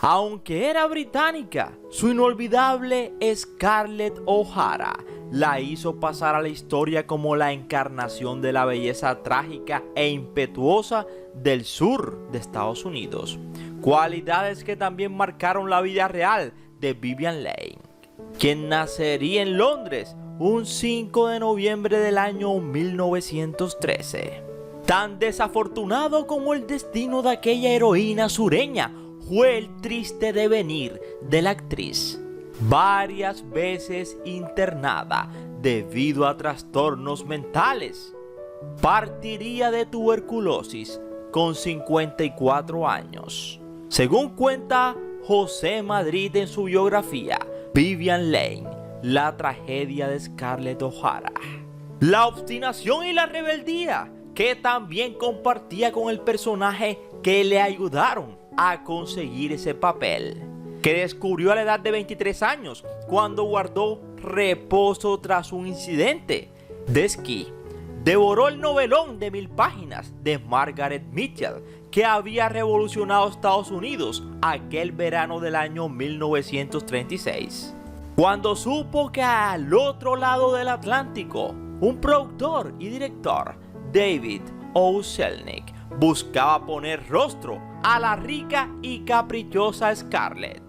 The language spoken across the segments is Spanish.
Aunque era británica, su inolvidable Scarlett O'Hara la hizo pasar a la historia como la encarnación de la belleza trágica e impetuosa del sur de Estados Unidos, cualidades que también marcaron la vida real de Vivien Leigh, quien nacería en Londres un 5 de noviembre del año 1913. Tan desafortunado como el destino de aquella heroína sureña fue el triste devenir de la actriz, varias veces internada debido a trastornos mentales. Partiría de tuberculosis con 54 años. Según cuenta José Madrid en su biografía, Vivien Leigh, la tragedia de Scarlett O'Hara. La obstinación y la rebeldía que también compartía con el personaje que le ayudaron a conseguir ese papel, que descubrió a la edad de 23 años cuando guardó reposo tras un incidente de esquí. Devoró el novelón de 1000 páginas de Margaret Mitchell, que había revolucionado Estados Unidos aquel verano del año 1936. Cuando supo que al otro lado del Atlántico, un productor y director, David O. Selznick, buscaba poner rostro a la rica y caprichosa Scarlett,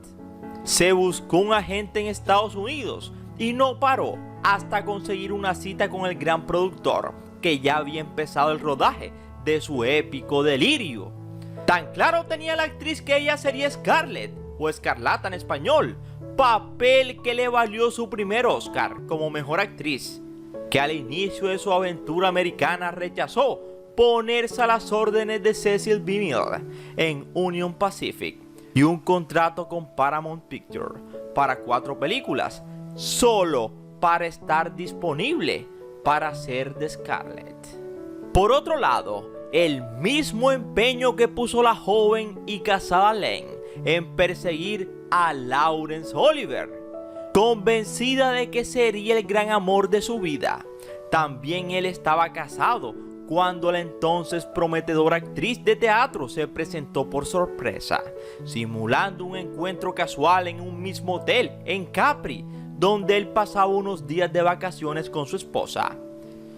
se buscó un agente en Estados Unidos y no paró hasta conseguir una cita con el gran productor, que ya había empezado el rodaje de su épico delirio. Tan claro tenía la actriz que ella sería Scarlett, o Escarlata en español, papel que le valió su primer Oscar como mejor actriz, que al inicio de su aventura americana rechazó ponerse a las órdenes de Cecil B. Miller en Union Pacific y un contrato con Paramount Pictures para 4 películas, solo para estar disponible para ser de Scarlett. Por otro lado, el mismo empeño que puso la joven y casada Leigh en perseguir a Laurence Olivier, convencida de que sería el gran amor de su vida. También él estaba casado cuando la entonces prometedora actriz de teatro se presentó por sorpresa, simulando un encuentro casual en un mismo hotel en Capri, donde él pasaba unos días de vacaciones con su esposa.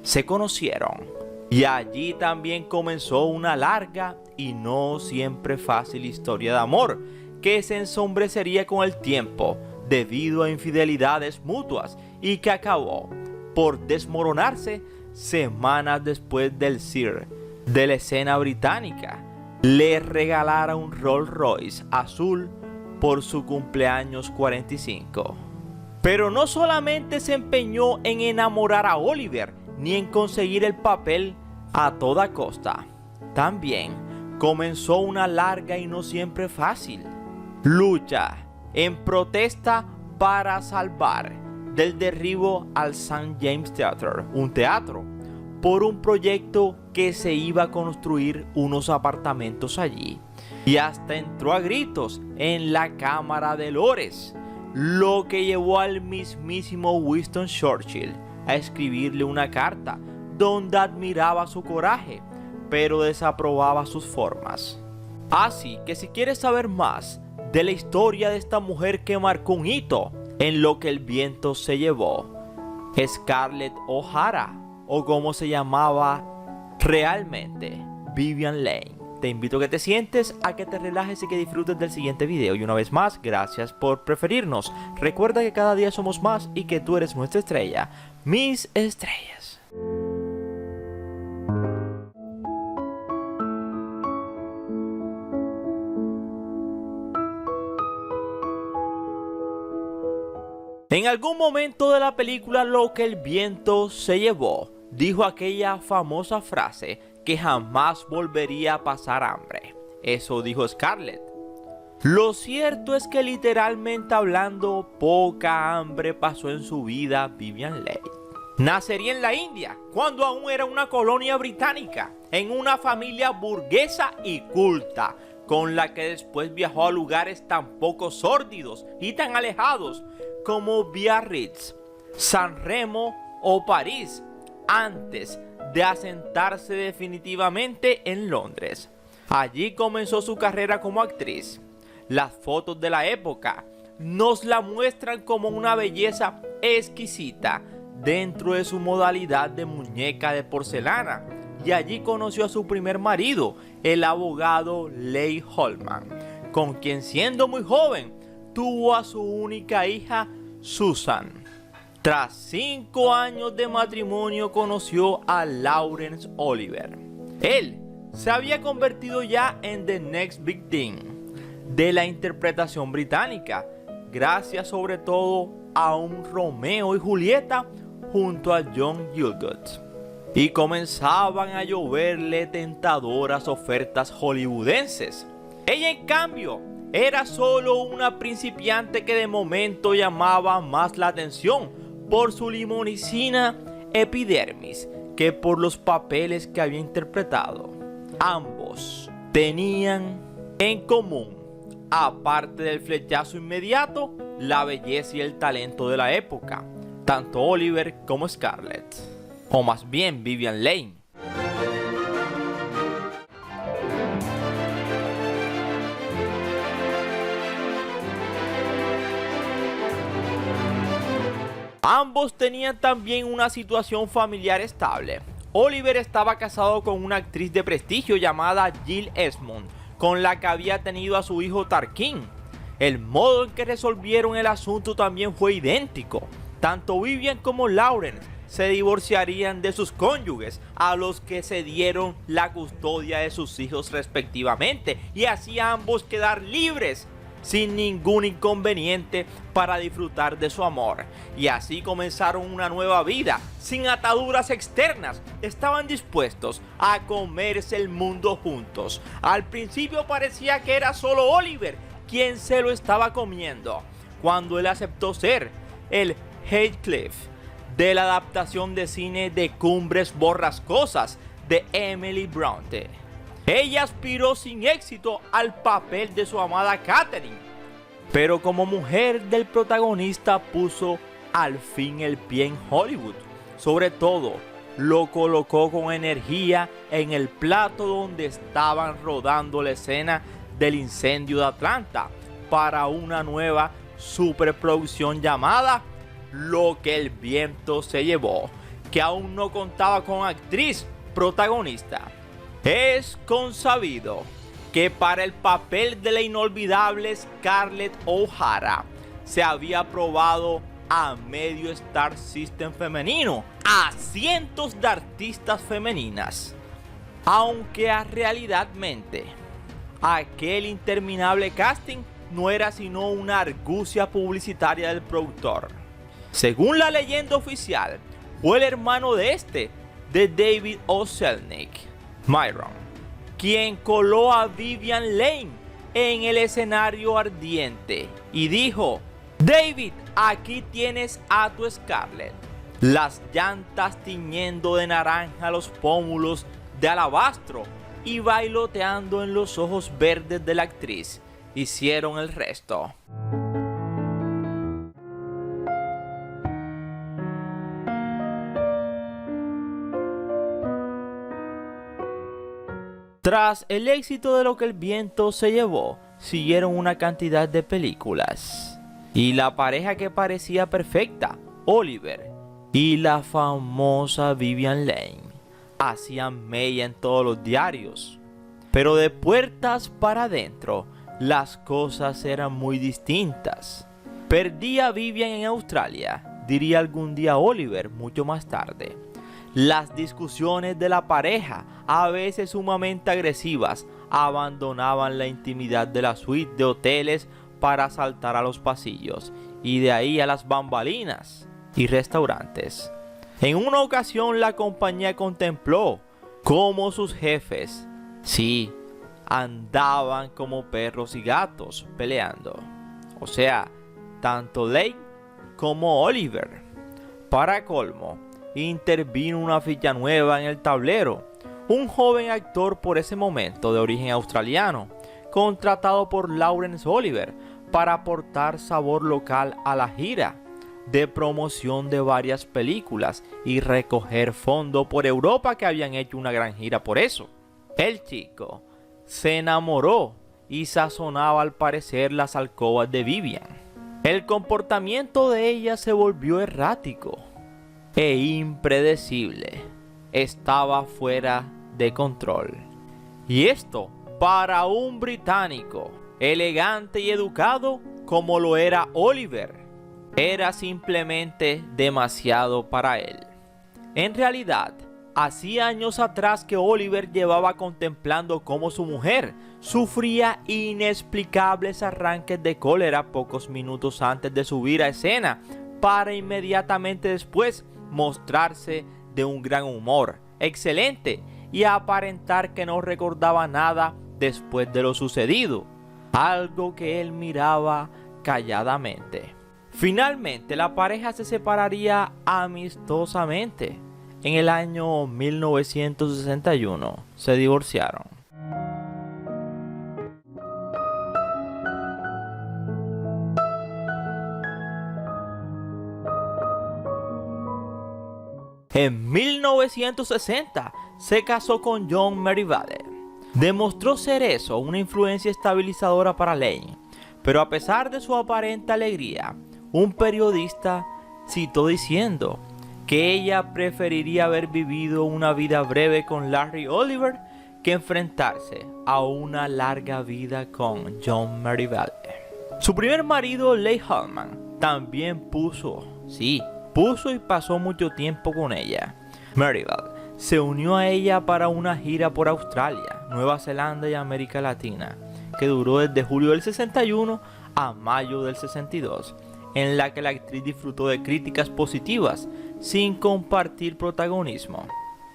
Se conocieron y allí también comenzó una larga y no siempre fácil historia de amor, que se ensombrecería con el tiempo debido a infidelidades mutuas y que acabó por desmoronarse semanas después del Sir de la escena británica le regalara un Rolls Royce azul por su cumpleaños 45. Pero no solamente se empeñó en enamorar a Olivier ni en conseguir el papel a toda costa, también comenzó una larga y no siempre fácil lucha en protesta para salvar del derribo al St. James Theatre, un teatro, por un proyecto que se iba a construir unos apartamentos allí, y hasta entró a gritos en la Cámara de Lores, lo que llevó al mismísimo Winston Churchill a escribirle una carta donde admiraba su coraje, pero desaprobaba sus formas. Así que si quieres saber más de la historia de esta mujer que marcó un hito en lo que el viento se llevó, Scarlett O'Hara, o como se llamaba realmente, Vivien Leigh, te invito a que te sientes, a que te relajes y que disfrutes del siguiente video. Y una vez más, gracias por preferirnos. Recuerda que cada día somos más y que tú eres nuestra estrella, mis estrellas. En algún momento de la película Lo que el viento se llevó, dijo aquella famosa frase que jamás volvería a pasar hambre. Eso dijo Scarlett. Lo cierto es que literalmente hablando, poca hambre pasó en su vida Vivien Leigh. Nacería en la India, cuando aún era una colonia británica, en una familia burguesa y culta, con la que después viajó a lugares tan poco sórdidos y tan alejados como Biarritz, San Remo o París, antes de asentarse definitivamente en Londres. Allí comenzó su carrera como actriz. Las fotos de la época nos la muestran como una belleza exquisita dentro de su modalidad de muñeca de porcelana, y allí conoció a su primer marido, el abogado Leigh Holman, con quien siendo muy joven tuvo a su única hija Susan. Tras 5 años de matrimonio conoció a Laurence Olivier. Él se había convertido ya en the next big thing de la interpretación británica, gracias sobre todo a un Romeo y Julieta junto a John Gielgud. Y comenzaban a lloverle tentadoras ofertas hollywoodenses. Ella, en cambio, era solo una principiante que de momento llamaba más la atención por su limonicina epidermis que por los papeles que había interpretado. Ambos tenían en común, aparte del flechazo inmediato, la belleza y el talento de la época, tanto Oliver como Scarlett, o más bien Vivien Leigh. Ambos tenían también una situación familiar estable. Oliver estaba casado con una actriz de prestigio llamada Jill Esmond, con la que había tenido a su hijo Tarquin. El modo en que resolvieron el asunto también fue idéntico. Tanto Vivien como Laurence se divorciarían de sus cónyuges, a los que se dieron la custodia de sus hijos respectivamente, y así ambos quedar libres sin ningún inconveniente para disfrutar de su amor. Y así comenzaron una nueva vida, sin ataduras externas. Estaban dispuestos a comerse el mundo juntos. Al principio parecía que era solo Oliver quien se lo estaba comiendo, cuando él aceptó ser el Heathcliff de la adaptación de cine de Cumbres Borrascosas de Emily Bronte. Ella aspiró sin éxito al papel de su amada Catherine, pero como mujer del protagonista puso al fin el pie en Hollywood. Sobre todo, lo colocó con energía en el plato donde estaban rodando la escena del incendio de Atlanta para una nueva superproducción llamada Lo que el viento se llevó, que aún no contaba con actriz protagonista. Es consabido que para el papel de la inolvidable Scarlett O'Hara se había probado a medio Star System femenino, a cientos de artistas femeninas, aunque realmente aquel interminable casting no era sino una argucia publicitaria del productor. Según la leyenda oficial, fue el hermano de David O. Selznick, Myron, quien coló a Vivien Leigh en el escenario ardiente y dijo: David, aquí tienes a tu Scarlett. Las llantas tiñendo de naranja los pómulos de alabastro y bailoteando en los ojos verdes de la actriz hicieron el resto. Tras el éxito de Lo que el viento se llevó, siguieron una cantidad de películas. Y la pareja que parecía perfecta, Oliver y la famosa Vivien Leigh, hacían mella en todos los diarios. Pero de puertas para adentro, las cosas eran muy distintas. Perdí a Vivien en Australia, diría algún día Oliver mucho más tarde. Las discusiones de la pareja, a veces sumamente agresivas, abandonaban la intimidad de la suite de hoteles para saltar a los pasillos y de ahí a las bambalinas y restaurantes. En una ocasión la compañía contempló cómo sus jefes, sí, andaban como perros y gatos peleando. O sea, tanto Leigh como Oliver. Para colmo, intervino una ficha nueva en el tablero, un joven actor por ese momento de origen australiano, contratado por Laurence Olivier para aportar sabor local a la gira de promoción de varias películas y recoger fondo por Europa, que habían hecho una gran gira por eso. El chico se enamoró y sazonaba al parecer las alcobas de Vivian. El comportamiento de ella se volvió errático e impredecible. Estaba fuera de control. Y esto para un británico elegante y educado como lo era Oliver, era simplemente demasiado para él. En realidad, hacía años atrás que Oliver llevaba contemplando cómo su mujer sufría inexplicables arranques de cólera pocos minutos antes de subir a escena, para inmediatamente después mostrarse de un gran humor excelente y aparentar que no recordaba nada después de lo sucedido, algo que él miraba calladamente. Finalmente la pareja se separaría amistosamente. En el año 1961 se divorciaron. En 1960 se casó con John Merivale. Demostró ser eso, una influencia estabilizadora para Lane, pero a pesar de su aparente alegría, un periodista citó diciendo que ella preferiría haber vivido una vida breve con Larry Oliver que enfrentarse a una larga vida con John Merivale. Su primer marido, Leigh Hallman, también puso y pasó mucho tiempo con ella. Merivale se unió a ella para una gira por Australia, Nueva Zelanda y América Latina, que duró desde julio del 61 a mayo del 62, en la que la actriz disfrutó de críticas positivas sin compartir protagonismo.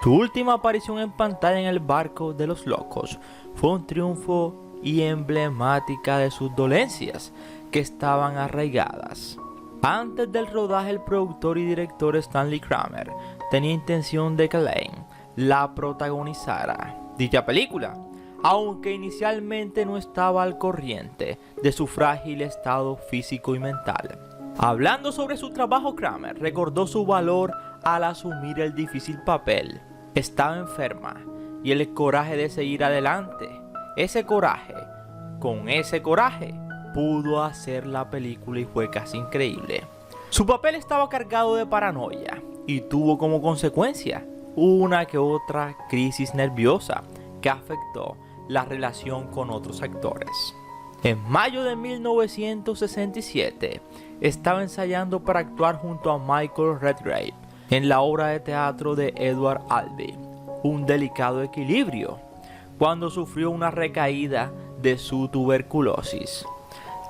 Su última aparición en pantalla en El barco de los locos fue un triunfo y emblemática de sus dolencias que estaban arraigadas. Antes del rodaje, el productor y director Stanley Kramer tenía intención de que Lane la protagonizara dicha película, aunque inicialmente no estaba al corriente de su frágil estado físico y mental. Hablando sobre su trabajo, Kramer recordó su valor al asumir el difícil papel. Estaba enferma y el coraje de seguir adelante. Con ese coraje, pudo hacer la película y fue casi increíble. Su papel estaba cargado de paranoia y tuvo como consecuencia una que otra crisis nerviosa que afectó la relación con otros actores. En mayo de 1967 estaba ensayando para actuar junto a Michael Redgrave en la obra de teatro de Edward Albee, Un delicado equilibrio, cuando sufrió una recaída de su tuberculosis.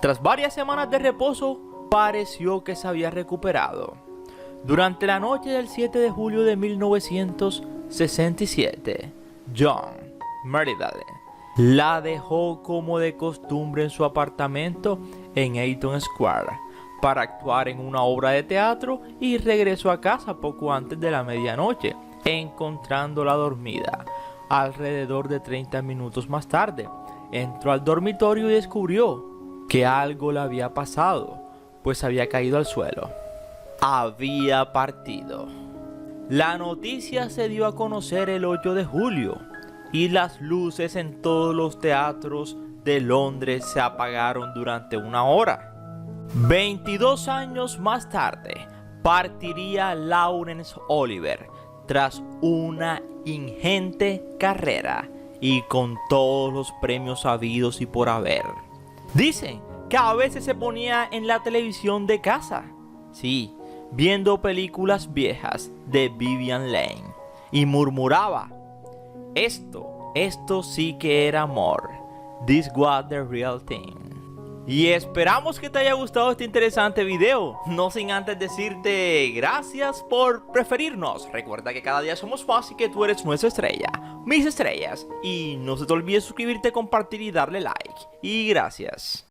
Tras varias semanas de reposo, pareció que se había recuperado. Durante la noche del 7 de julio de 1967, John Merivale la dejó como de costumbre en su apartamento en Eaton Square para actuar en una obra de teatro y regresó a casa poco antes de la medianoche, encontrándola dormida. Alrededor de 30 minutos más tarde, entró al dormitorio y descubrió que algo le había pasado, pues había caído al suelo. Había partido. La noticia se dio a conocer el 8 de julio y las luces en todos los teatros de Londres se apagaron durante una hora. 22 años más tarde, partiría Laurence Olivier tras una ingente carrera y con todos los premios habidos y por haber. Dicen que a veces se ponía en la televisión de casa, viendo películas viejas de Vivien Leigh, y murmuraba: esto sí que era amor. This was the real thing. Y esperamos que te haya gustado este interesante video. No sin antes decirte gracias por preferirnos. Recuerda que cada día somos más y que tú eres nuestra estrella, mis estrellas. Y no se te olvide suscribirte, compartir y darle like. Y gracias.